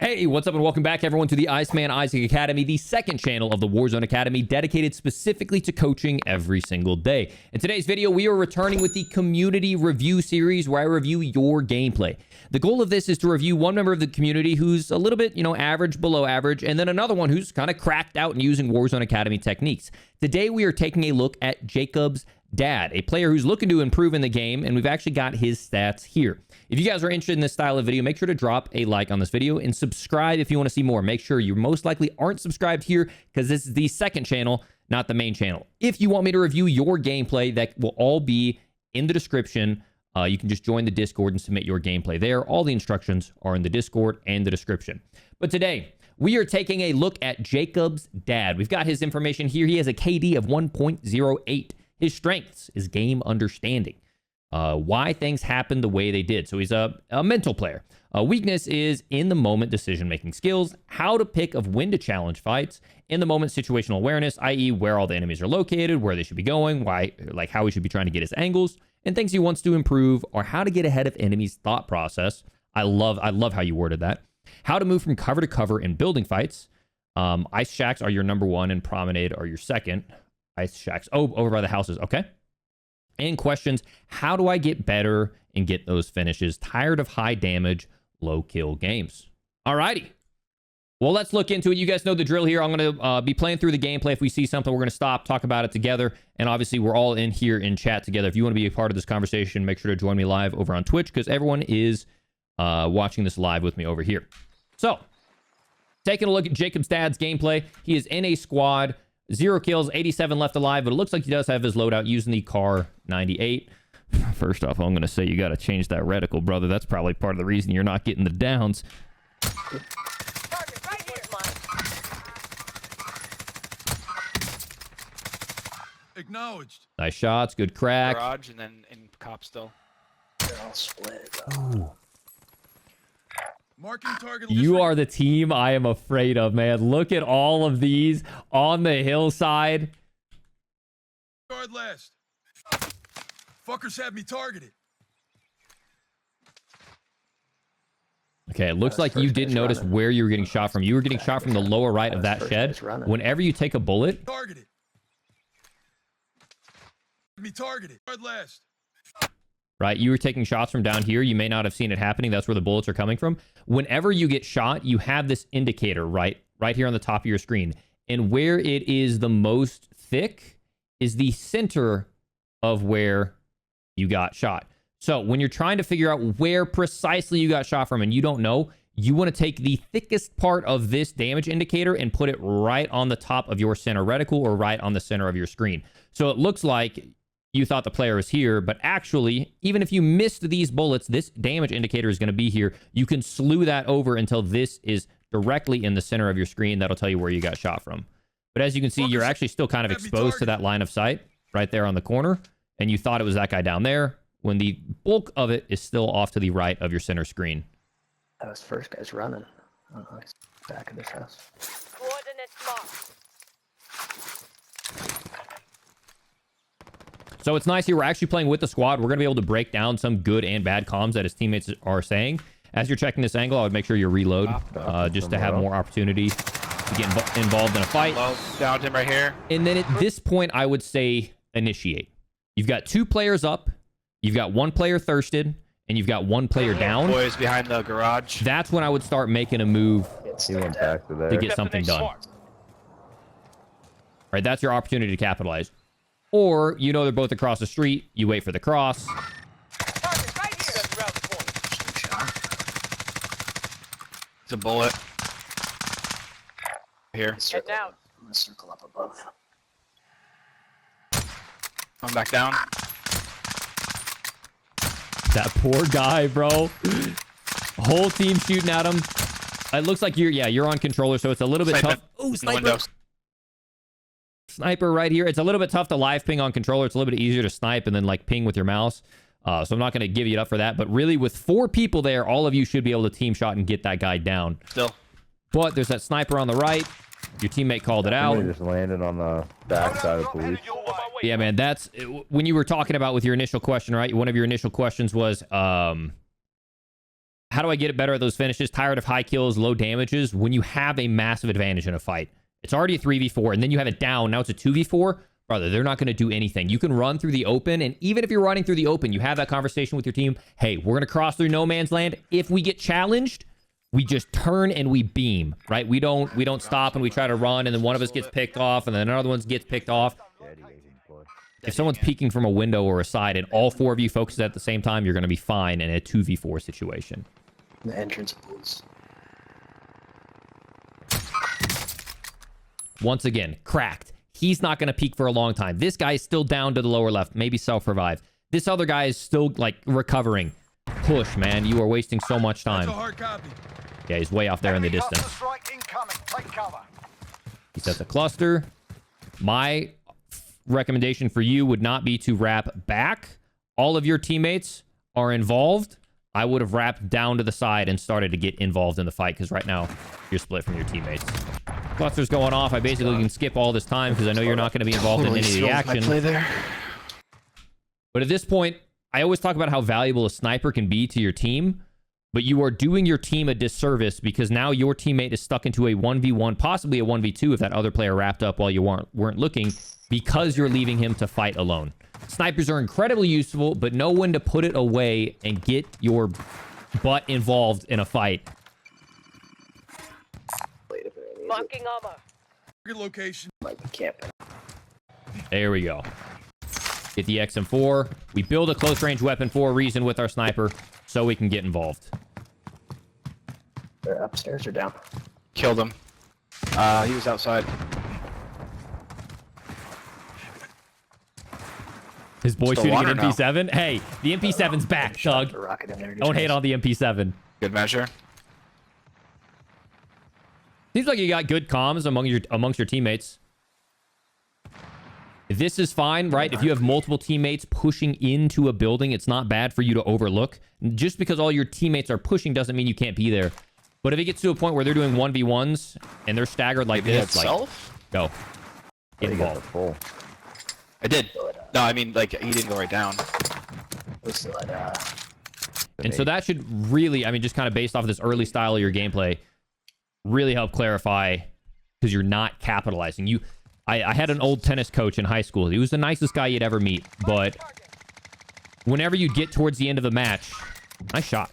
Hey, what's up and welcome back everyone to the IceManIsaac Academy, the second channel of the Warzone Academy dedicated specifically to coaching every single day. In today's video, we are returning with the community review series where I review your gameplay. The goal of this is to review one member of the community who's a little bit, average, below average, and then another one who's kind of cracked out and using Warzone Academy techniques. Today, we are taking a look at Jacob's dad, a player who's looking to improve in the game, and we've actually got his stats here. If you guys are interested in this style of video, make sure to drop a like on this video and subscribe if you want to see more. Make sure you most likely aren't subscribed here because this is the second channel, not the main channel. If you want me to review your gameplay, that will all be in the description. You can just join the Discord and submit your gameplay there. All the instructions are in the Discord and the description. But today, we are taking a look at Jacob's dad. We've got his information here. He has a KD of 1.08. His strengths is game understanding. Why things happen the way they did. So he's a mental player. Weakness is in the moment decision-making skills, how to pick of when to challenge fights, in the moment situational awareness, i.e. where all the enemies are located, where they should be going, why, like how he should be trying to get his angles, and things he wants to improve, or how to get ahead of enemies' thought process. I love how you worded that. How to move from cover to cover in building fights. Ice shacks are your number one, and promenade are your second. Ice shacks, over by the houses, okay. And questions, how do I get better and get those finishes? Tired of high damage, low kill games. Alrighty. Well, let's look into it. You guys know the drill here. I'm going to be playing through the gameplay. If we see something, we're going to stop, talk about it together. And obviously, we're all in here in chat together. If you want to be a part of this conversation, make sure to join me live over on Twitch because everyone is watching this live with me over here. So, taking a look at Jacob's dad's gameplay. He is in a squad. 0 kills, 87 left alive, but it looks like he does have his loadout using the Car 98. First off, I'm going to say you got to change that reticle, brother. That's probably part of the reason you're not getting the downs. Target right here. Acknowledged. Nice shots, good crack. Garage and then in cop still. They're all split. Ooh. Marking target. You are the team I am afraid of, man. Look at all of these on the hillside. Guard last. Fuckers have me targeted. Okay, it looks like you didn't notice where you were getting shot from. You were getting shot from the lower right of that shed. Whenever you take a bullet... Targeted. Me targeted. Guard last. Right, you were taking shots from down here. You may not have seen it happening. That's where the bullets are coming from. Whenever you get shot, you have this indicator right here on the top of your screen. And where it is the most thick is the center of where you got shot. So when you're trying to figure out where precisely you got shot from and you don't know, you want to take the thickest part of this damage indicator and put it right on the top of your center reticle or right on the center of your screen. So it looks like you thought the player was here, but actually, even if you missed these bullets, this damage indicator is going to be here. You can slew that over until this is directly in the center of your screen. That'll tell you where you got shot from. But as you can see, you're actually still kind of exposed to that line of sight right there on the corner, and you thought it was that guy down there when the bulk of it is still off to the right of your center screen. That was first guy's running. Oh, he's back in this house. Coordinates marked. So it's nice here. We're actually playing with the squad. We're going to be able to break down some good and bad comms that his teammates are saying. As you're checking this angle, I would make sure you reload just to have more opportunity to get involved in a fight. Low, downed him right here. And then at this point, I would say initiate. You've got 2 players up. You've got 1 player thirsted. And you've got 1 player down. Boys behind the garage. That's when I would start making a move He went back to get something done. All right, that's your opportunity to capitalize. Or, they're both across the street. You wait for the cross. Target right here. That's around the corner. It's a bullet. Here. Heading out. I'm gonna circle up above. I'm back down. That poor guy, bro. Whole team shooting at him. It looks like you're on controller, so it's a little bit tough. Oh, sniper. Sniper right here. It's a little bit tough to live ping on controller. It's a little bit easier to snipe and then like ping with your mouse. So I'm not going to give you up for that. But really, with 4 people there, all of you should be able to team shot and get that guy down. Still. But there's that sniper on the right. Your teammate called it out. Just landed on the backside of police. Yeah, man, that's when you were talking about with your initial question, right? One of your initial questions was how do I get it better at those finishes? Tired of high kills, low damages. When you have a massive advantage in a fight, it's already a 3v4, and then you have it down. Now it's a 2v4. Brother, they're not going to do anything. You can run through the open, and even if you're running through the open, you have that conversation with your team. Hey, we're going to cross through no man's land. If we get challenged, we just turn and we beam, right? We don't stop and we try to run, and then one of us gets picked off, and then another one gets picked off. If someone's peeking from a window or a side, and all 4 of you focus at the same time, you're going to be fine in a 2v4 situation. The entrance pools. Once again, cracked. He's not going to peek for a long time. This guy is still down to the lower left. Maybe self-revive. This other guy is still, like, recovering. Push, man. You are wasting so much That's time. a hard copy. Yeah, he's way off there in the distance. He sets a cluster. My recommendation for you would not be to wrap back. All of your teammates are involved. I would have wrapped down to the side and started to get involved in the fight, because right now you're split from your teammates. Cluster's going off. I basically can skip all this time because I know you're not going to be involved in any of the action. Play there. But at this point, I always talk about how valuable a sniper can be to your team, but you are doing your team a disservice because now your teammate is stuck into a 1v1, possibly a 1v2 if that other player wrapped up while you weren't looking, because you're leaving him to fight alone. Snipers are incredibly useful, but know when to put it away and get your butt involved in a fight. Marking armor. Good location. Like the camp. There we go. Get the XM4. We build a close range weapon for a reason with our sniper, so we can get involved. They're upstairs or down? Killed him. He was outside. His boy Still shooting an water now. MP7. Hey, the MP7's back, Doug. The rocket in there. Don't hate on the MP7. Good measure. Seems like you got good comms amongst your teammates. This is fine, right? If you have multiple teammates pushing into a building, it's not bad for you to overlook. Just because all your teammates are pushing doesn't mean you can't be there. But if it gets to a point where they're doing 1v1s and they're staggered like Maybe this, like, self? go. Get You got the involved. full. I did. No, I mean, like, he didn't go right down. Listen, And so that should really, I mean, just kind of based off of this early style of your gameplay, really help clarify, because you're not capitalizing. I had an old tennis coach in high school. He was the nicest guy you'd ever meet, but whenever you get towards the end of the match, nice shot,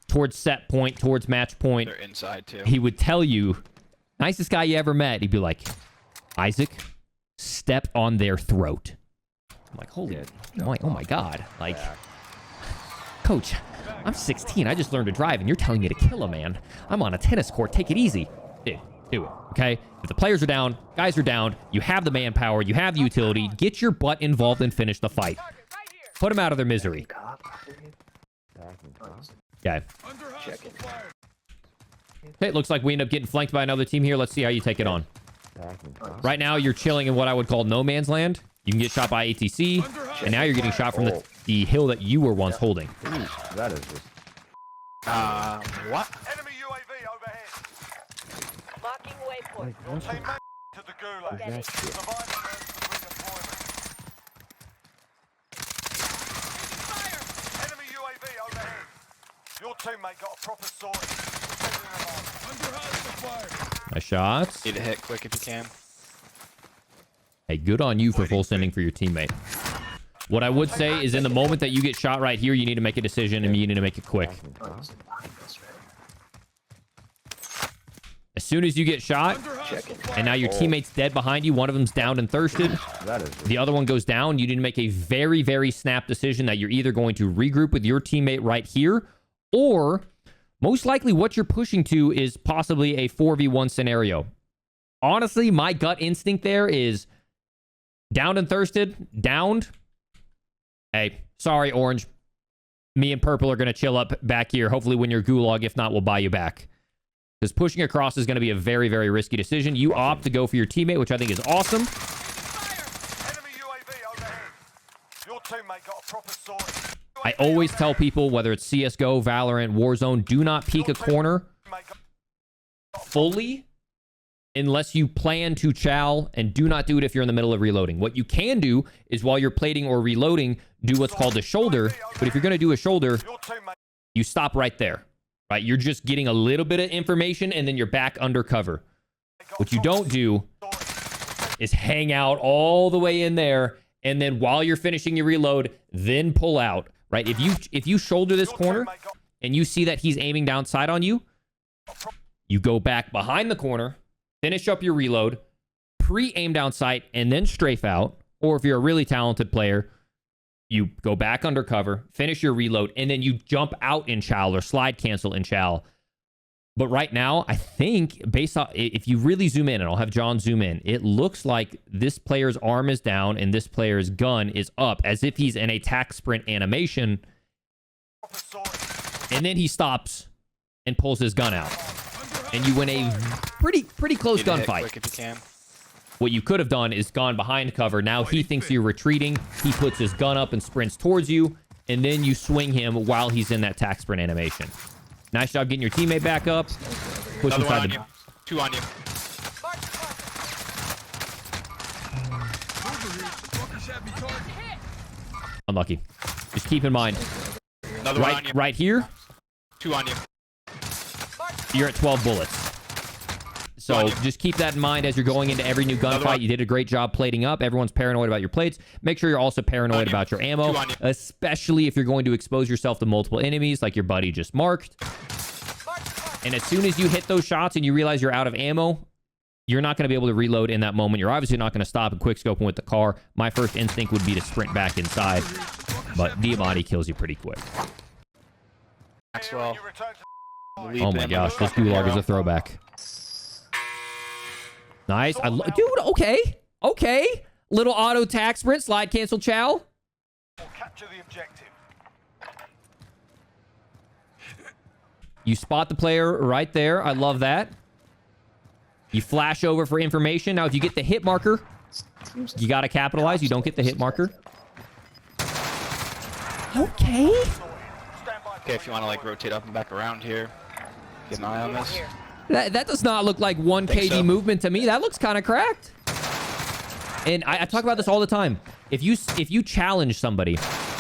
towards set point, towards match point, They're inside, too. he would tell you, nicest guy you ever met. He'd be like, Isaac, step on their throat. I'm like, holy, oh my God. Like, coach, I'm 16. I just learned to drive, and you're telling me to kill a man. I'm on a tennis court. Take it easy. Dude, do it, okay? If the players are down, guys are down, you have the manpower, you have the utility, get your butt involved and finish the fight. Put them out of their misery. cop. Okay. Under hostile fire. Okay, it looks like we end up getting flanked by another team here. Let's see how you take it on. Right now, you're chilling in what I would call no man's land. You can get shot by ATC, and now you're getting shot from the hill that you were once holding. Ooh, that is just... What? Enemy UAV overhead. Marking waypoint. Like, Team man to the gulag. that shit? Surviving rounds for redeployment. Enemy UAV overhead. Your teammate got a proper sword. Under hostile fire. Nice shots. Need to hit quick if you can. Hey, good on you for full sending for your teammate. What I would say is in the moment that you get shot right here, you need to make a decision, and you need to make it quick. As soon as you get shot, Under hostile fire. and now your teammate's dead behind you, one of them's downed and thirsted, That is just... the other one goes down, you need to make a very, very snap decision that you're either going to regroup with your teammate right here, or most likely what you're pushing to is possibly a 4v1 scenario. Honestly, my gut instinct there is downed and thirsted, downed. Hey, sorry, Orange. Me and Purple are going to chill up back here. Hopefully win your gulag. If not, we'll buy you back. Because pushing across is going to be a very, very risky decision. You opt to go for your teammate, which I think is awesome. Enemy UAV overhead. Your teammate got a proper sword. I always tell people, whether it's CSGO, Valorant, Warzone, do not peek a corner fully unless you plan to chow, and do not do it if you're in the middle of reloading. What you can do is while you're plating or reloading, do what's called a shoulder. But if you're going to do a shoulder, Your teammate You stop right there, right? You're just getting a little bit of information and then you're back undercover. What you don't do is hang out all the way in there and then while you're finishing your reload, then pull out, right? If you shoulder this corner and you see that he's aiming down sight on you, you go back behind the corner, finish up your reload, pre-aim down sight, and then strafe out. Or if you're a really talented player, you go back undercover, finish your reload, and then you jump out in chow or slide cancel in chow. But right now, I think, based on, if you really zoom in, and I'll have John zoom in, it looks like this player's arm is down and this player's gun is up, as if he's in a tack sprint animation. And then he stops and pulls his gun out. And you win a pretty close gunfight. Quick if you can. What you could have done is gone behind cover. Now he thinks you're retreating. He puts his gun up and sprints towards you. And then you swing him while he's in that tack sprint animation. Nice job getting your teammate back up. Push Another one inside on the... you. 2 on you. Unlucky. Just keep in mind. Another one on you. Right here, 2 on you. you're at 12 bullets. So just keep that in mind as you're going into every new gunfight. You did a great job plating up. Everyone's paranoid about your plates. Make sure you're also paranoid about your ammo, especially if you're going to expose yourself to multiple enemies like your buddy just marked. And as soon as you hit those shots and you realize you're out of ammo, you're not going to be able to reload in that moment. You're obviously not going to stop and quick scoping with the car. My first instinct would be to sprint back inside, but Diamante kills you pretty quick. Maxwell. Oh my gosh, this gulag is a throwback. Nice. Dude, okay. Little auto tack sprint, slide cancel chow. Capture the objective. You spot the player right there. I love that. You flash over for information. Now, if you get the hit marker, you got to capitalize. You don't get the hit marker. Okay. Okay, if you want to like rotate up and back around here, get an eye on this. That does not look like 1 KD movement to me. That looks kind of cracked. And I talk about this all the time. If you challenge somebody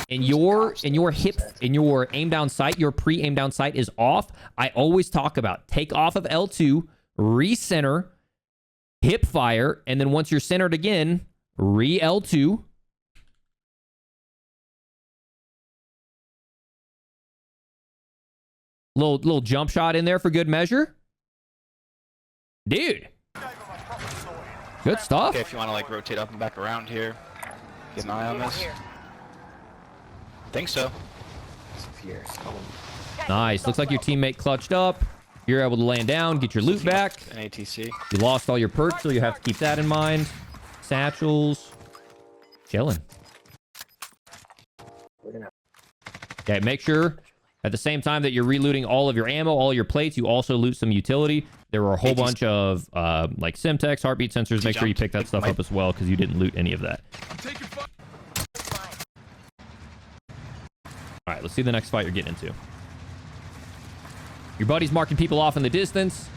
and your aim down sight, your pre-aim down sight is off, I always talk about take off of L2, recenter, hip fire, and then once you're centered again, re-L2. Little jump shot in there for good measure. Dude. Good stuff. Okay, if you want to like rotate up and back around here, get an eye on this. Think so. Nice. Looks like your teammate clutched up. You're able to land down, get your loot back. An ATC. You lost all your perks, so you have to keep that in mind. Satchels. Chilling. Okay, make sure at the same time that you're relooting all of your ammo, all your plates, you also loot some utility. There were a whole bunch of like Simtex, heartbeat sensors. Make sure you pick that stuff up as well because you didn't loot any of that. All right, let's see the next fight you're getting into. Your buddy's marking people off in the distance.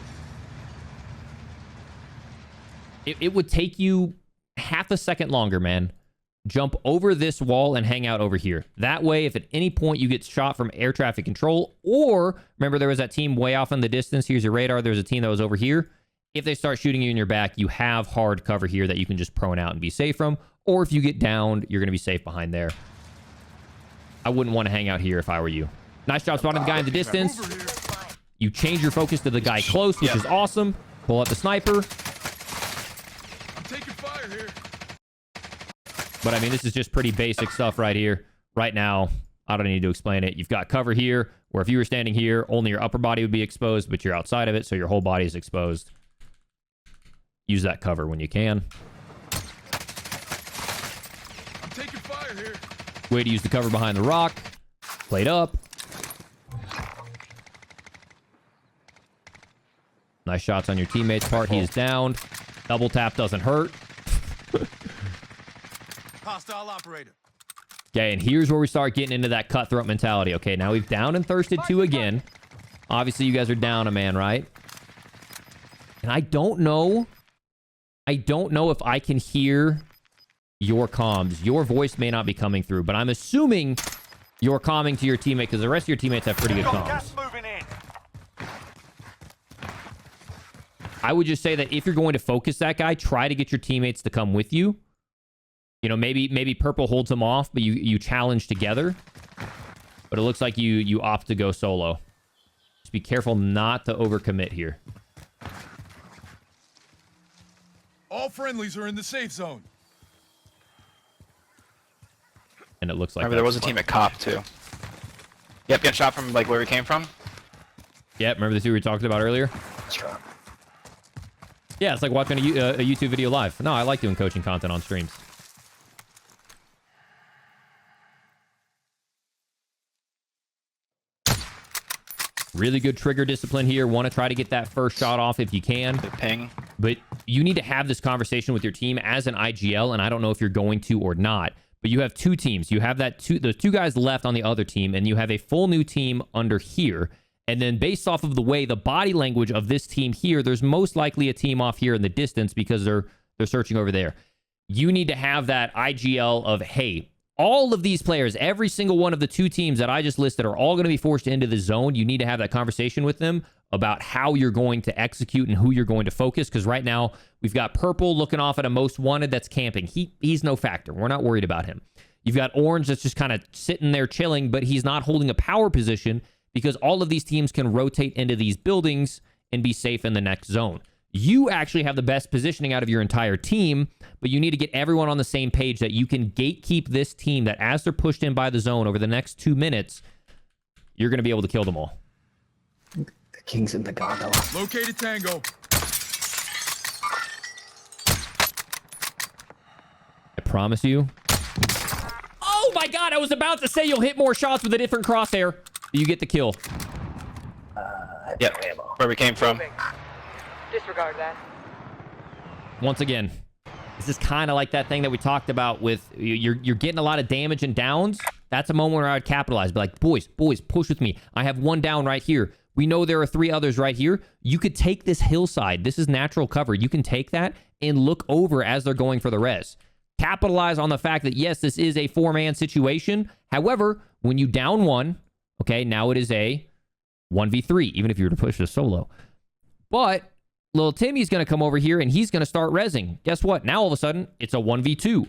It would take you half a second longer, man. Jump over this wall and hang out over here. That way, if at any point you get shot from air traffic control, or remember there was that team way off in the distance. Here's your radar. There's a team that was over here. If they start shooting you in your back, you have hard cover here that you can just prone out and be safe from. Or if you get downed, you're going to be safe behind there. I wouldn't want to hang out here if I were you. Nice job spotting the guy in the distance. You change your focus to the guy close, which is awesome. Pull out the sniper. I'm taking fire here. But I mean, this is just pretty basic stuff right here. Right now, I don't need to explain it. You've got cover here, where if you were standing here, only your upper body would be exposed, but you're outside of it, so your whole body is exposed. Use that cover when you can. I'm taking fire here. Way to use the cover behind the rock. Played up. Nice shots on your teammate's part. He is downed. Double tap doesn't hurt. Hostile operator. Okay, and here's where we start getting into that cutthroat mentality. Okay, now we've downed and thirsted 2 again. Obviously, you guys are down a man, right? And I don't know if I can hear your comms. Your voice may not be coming through, but I'm assuming you're calming to your teammate because the rest of your teammates have pretty good Got comms. gas moving in. I would just say that if you're going to focus that guy, try to get your teammates to come with you. You know, maybe purple holds him off, but you challenge together. But it looks like you opt to go solo. Just be careful not to overcommit here. All friendlies are in the safe zone. And it looks like Remember, there was a team at COP too. Yep, get shot from like where we came from. Yep, remember the two we talked about earlier? That's right. Yeah, it's like watching a YouTube video live. No, I like doing coaching content on streams. Really good trigger discipline here. Want to try to get that first shot off if you can. Good ping. But you need to have this conversation with your team as an IGL, and I don't know if you're going to or not. But you have two teams. You have the two guys left on the other team, and you have a full new team under here. And then based off of the way the body language of this team here, there's most likely a team off here in the distance because they're searching over there. You need to have that IGL of, hey, all of these players, every single one of the two teams that I just listed are all going to be forced into the zone. You need to have that conversation with them about how you're going to execute and who you're going to focus. Because right now we've got purple looking off at a most wanted that's camping. He's no factor. We're not worried about him. You've got orange that's just kind of sitting there chilling, but he's not holding a power position because all of these teams can rotate into these buildings and be safe in the next zone. You actually have the best positioning out of your entire team, but you need to get everyone on the same page that you can gatekeep this team, that as they're pushed in by the zone over the next 2 minutes, you're going to be able to kill them all. The king's in the gondola. Located Tango. I promise you. Oh my God, I was about to say you'll hit more shots with a different crosshair. You get the kill. Yep, where we came from. Disregard that. Once again, this is kind of like that thing that we talked about with you're getting a lot of damage and downs. That's a moment where I would capitalize. Be like, boys, push with me. I have one down right here. We know there are 3 others right here. You could take this hillside. This is natural cover. You can take that and look over as they're going for the res. Capitalize on the fact that, yes, this is a 4-man situation. However, when you down one, okay, now it is a 1v3, even if you were to push this solo. But little Timmy's going to come over here and he's going to start rezzing. Guess what? Now all of a sudden, it's a 1v2.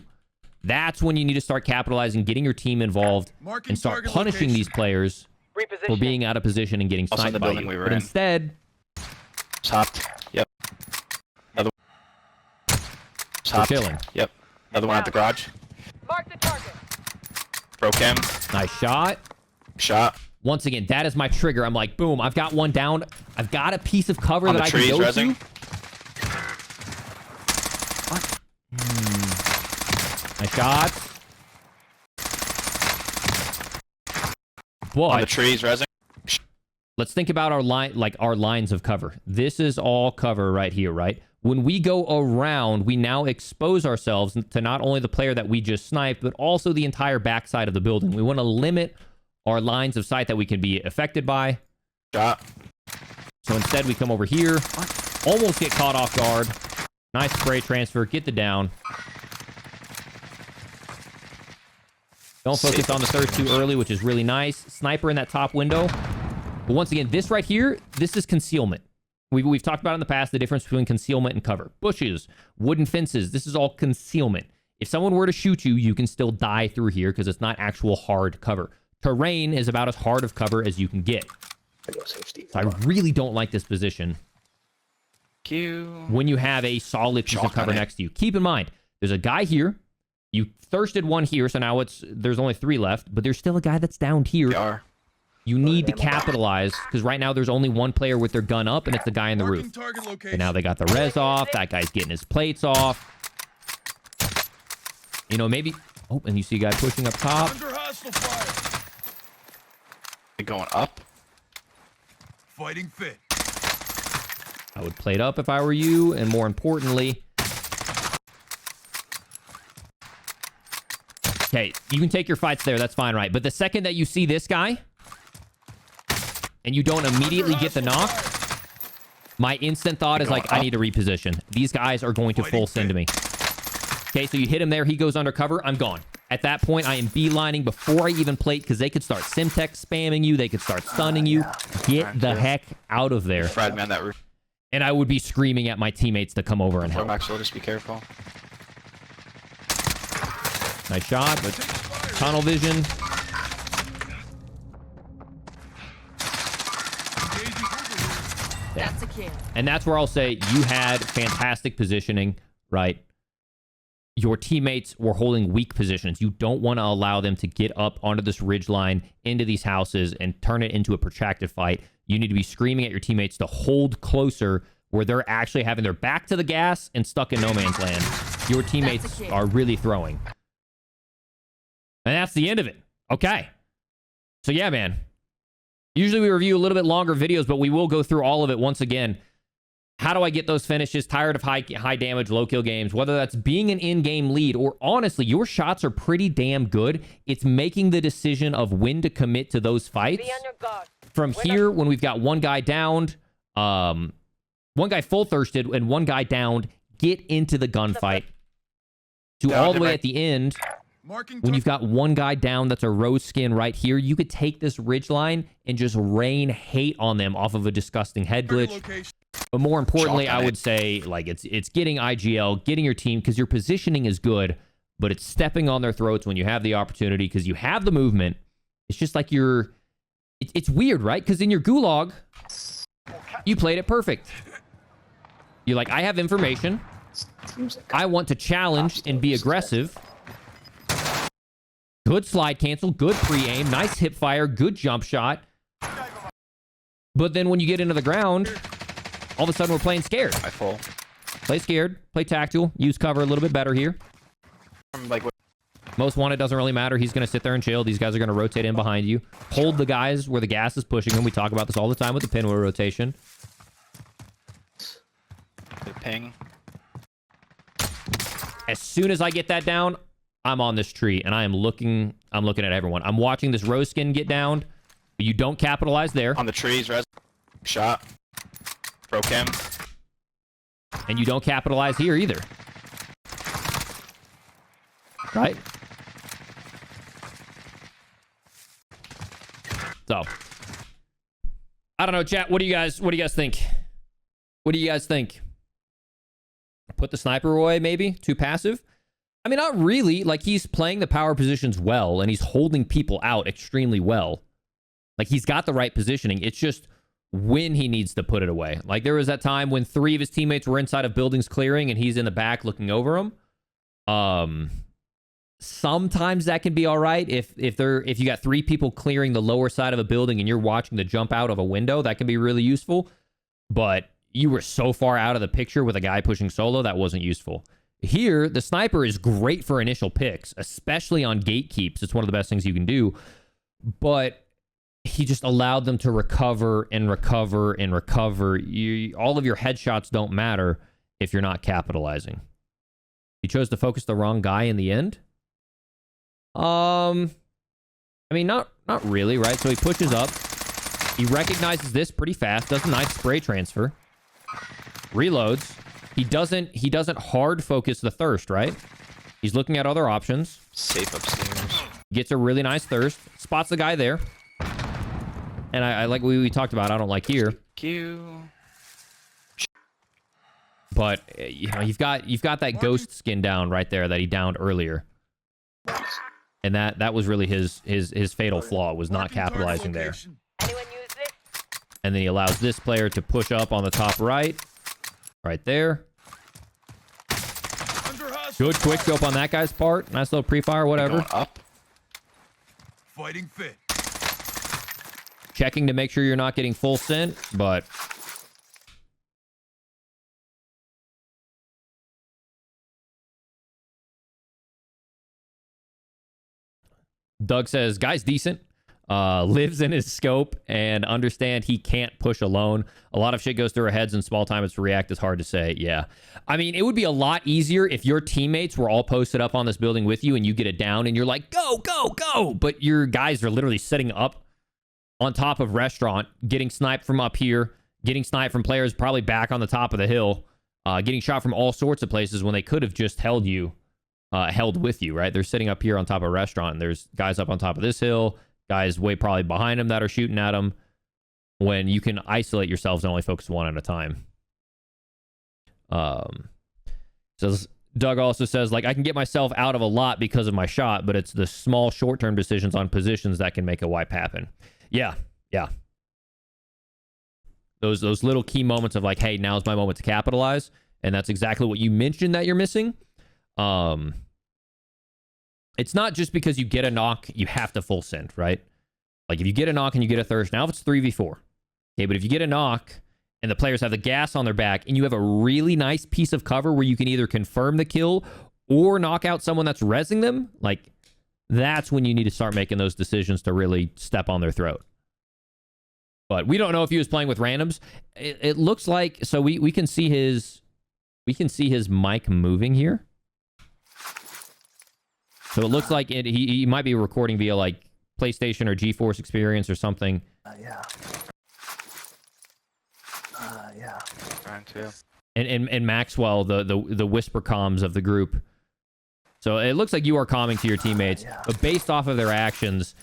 That's when you need to start capitalizing, getting your team involved, and start punishing these players for being out of position and getting Also sniped the by building you. we were But in. instead, Hopped. Yep. Another. we're Hopped. chilling. Yep. Another one at the garage. Mark the target. Broke him. Nice shot. Shot. Once again, that is my trigger. I'm like, boom, I've got one down. I've got a piece of cover On that the I trees, can go rezzing. to. Nice shots. On the But trees, rezzing. let's think about our lines of cover. This is all cover right here, right? When we go around, we now expose ourselves to not only the player that we just sniped, but also the entire backside of the building. We want to limit our lines of sight that we can be affected by. Shot. So instead, we come over here, almost get caught off guard. Nice spray transfer, get the down. Don't focus on the third too early, which is really nice. Sniper in that top window. But once again, this right here, this is concealment. We've talked about in the past the difference between concealment and cover. Bushes, wooden fences, this is all concealment. If someone were to shoot you, you can still die through here because it's not actual hard cover. Terrain is about as hard of cover as you can get. I go safety. So I really don't like this position Q. when you have a solid piece of cover next to you. Keep in mind, there's a guy here. You thirsted one here, so now there's only 3 left, but there's still a guy that's down here. They are. You need to capitalize because right now there's only one player with their gun up, and it's the guy in the Marking roof. target location. And now they got the res off. That guy's getting his plates off. You know, maybe... Oh, and you see a guy pushing up top. Under hostile fire. They going up. Fighting fit. I would play it up if I were you, and more importantly... Okay, you can take your fights there. That's fine, right? But the second that you see this guy, and you don't immediately get the knock, my instant thought is like, I need to reposition. These guys are going to full send me. Okay, so you hit him there. He goes undercover. I'm gone. At that point, I am beelining before I even plate because they could start Simtex spamming you. They could start stunning you. Get the heck out of there. Frag man that roof. And I would be screaming at my teammates to come over and help. Maxwell, just be careful. Nice shot, but tunnel vision. Yeah. That's a kill. And that's where I'll say you had fantastic positioning, right? Your teammates were holding weak positions. You don't want to allow them to get up onto this ridge line, into these houses, and turn it into a protracted fight. You need to be screaming at your teammates to hold closer where they're actually having their back to the gas and stuck in no man's land. Your teammates are really throwing. And that's the end of it. Okay. So yeah, man. Usually we review a little bit longer videos, but we will go through all of it once again. How do I get those finishes? Tired of high damage, low kill games, whether that's being an in-game lead or honestly, your shots are pretty damn good. It's making the decision of when to commit to those fights. Be on your guard. From here, when we've got one guy downed, one guy full thirsted and one guy downed, get into the gunfight. To all the way at the end, when you've got one guy down that's a rose skin right here, you could take this ridge line and just rain hate on them off of a disgusting head glitch. But more importantly, I would say like it's getting IGL, getting your team, because your positioning is good, but it's stepping on their throats when you have the opportunity because you have the movement. It's just like it's weird, right? Because in your gulag, you played it perfect. You're like, I have information. I want to challenge and be aggressive. Good slide cancel, good pre-aim, nice hip fire, good jump shot. But then when you get into the ground, all of a sudden we're playing scared. I fall. Play scared, play tactical, use cover a little bit better here. Like, Most wanted doesn't really matter. He's going to sit there and chill. These guys are going to rotate in behind you. Hold the guys where the gas is pushing them. We talk about this all the time with the pinwheel rotation. the ping. As soon as I get that down, I'm on this tree and I'm looking at everyone. I'm watching this rose skin get downed, but you don't capitalize there. On the trees, res. Shot. Broke him. And you don't capitalize here either. Right? So, I don't know, chat. What do you guys think? What do you guys think? Put the sniper away, maybe? Too passive? I mean, not really. Like, he's playing the power positions well, and he's holding people out extremely well. Like, he's got the right positioning. It's just when he needs to put it away. Like, there was that time when 3 of his teammates were inside of buildings clearing, and he's in the back looking over them. Sometimes that can be all right. If you got 3 people clearing the lower side of a building and you're watching the jump out of a window, that can be really useful. But you were so far out of the picture with a guy pushing solo, that wasn't useful. Here, the sniper is great for initial picks, especially on gatekeeps. It's one of the best things you can do. But he just allowed them to recover and recover and recover. All of your headshots don't matter if you're not capitalizing. He chose to focus the wrong guy in the end. I mean, not really, right? So he pushes up. He recognizes this pretty fast. Does a nice spray transfer. Reloads. He doesn't hard focus the thirst, right? He's looking at other options. Safe upstairs. Gets a really nice thirst. Spots the guy there. And I like what we talked about. I don't like here. Q. But you know, you've got that ghost skin down right there that he downed earlier. And that was really his fatal flaw, was not capitalizing there. Anyone use this? And then he allows this player to push up on the top right there. Good quick scope on that guy's part. Nice little pre-fire, whatever. Going up. Fighting fit. Checking to make sure you're not getting full scent, but Doug says, guy's decent. Lives in his scope and understand he can't push alone. A lot of shit goes through our heads and small time. It's to react. It's hard to say. Yeah. I mean, it would be a lot easier if your teammates were all posted up on this building with you and you get it down and you're like, go, go, go. But your guys are literally sitting up on top of restaurant, getting sniped from up here, getting sniped from players probably back on the top of the hill, getting shot from all sorts of places when they could have just held you held with you, right? They're sitting up here on top of a restaurant, and there's guys up on top of this hill, guys way probably behind them that are shooting at them, when you can isolate yourselves and only focus one at a time. So Doug also says, like, I can get myself out of a lot because of my shot, but it's the small short-term decisions on positions that can make a wipe happen. Yeah. Those little key moments of like, hey, now's my moment to capitalize. And that's exactly what you mentioned that you're missing. It's not just because you get a knock, you have to full send, right? Like if you get a knock and you get a thirst, now if it's 3v4. Okay, but if you get a knock and the players have the gas on their back and you have a really nice piece of cover where you can either confirm the kill or knock out someone that's rezzing them, like that's when you need to start making those decisions to really step on their throat. But we don't know if he was playing with randoms. It looks like, so we can see his mic moving here. So it looks like he might be recording via like PlayStation or GeForce Experience or something. Yeah. Trying to. And Maxwell, the whisper comms of the group. So it looks like you are calming to your teammates, but based off of their actions,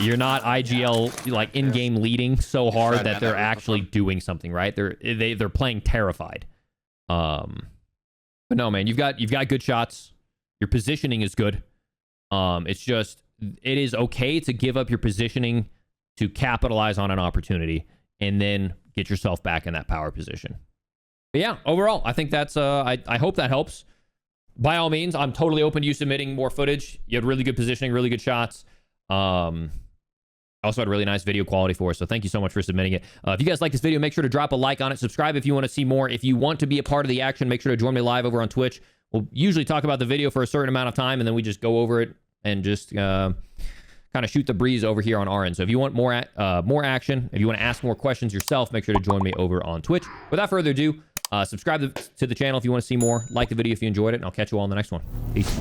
you're not IGL like in-game leading so hard that they're actually doing something, right? They're playing terrified. But no, man, you've got good shots. Your positioning is good. It's just it is okay to give up your positioning to capitalize on an opportunity and then get yourself back in that power position. But yeah, overall, I think that's I hope that helps. By all means, I'm totally open to you submitting more footage. You had really good positioning, really good shots. Also had really nice video quality for us, so thank you so much for submitting it. If you guys like this video, make sure to drop a like on it. Subscribe if you want to see more. If you want to be a part of the action, make sure to join me live over on Twitch. We'll usually talk about the video for a certain amount of time, and then we just go over it and just kind of shoot the breeze over here on our end. So if you want more action, if you want to ask more questions yourself, make sure to join me over on Twitch. Without further ado, subscribe to the channel if you want to see more. Like the video if you enjoyed it, and I'll catch you all in the next one. Peace.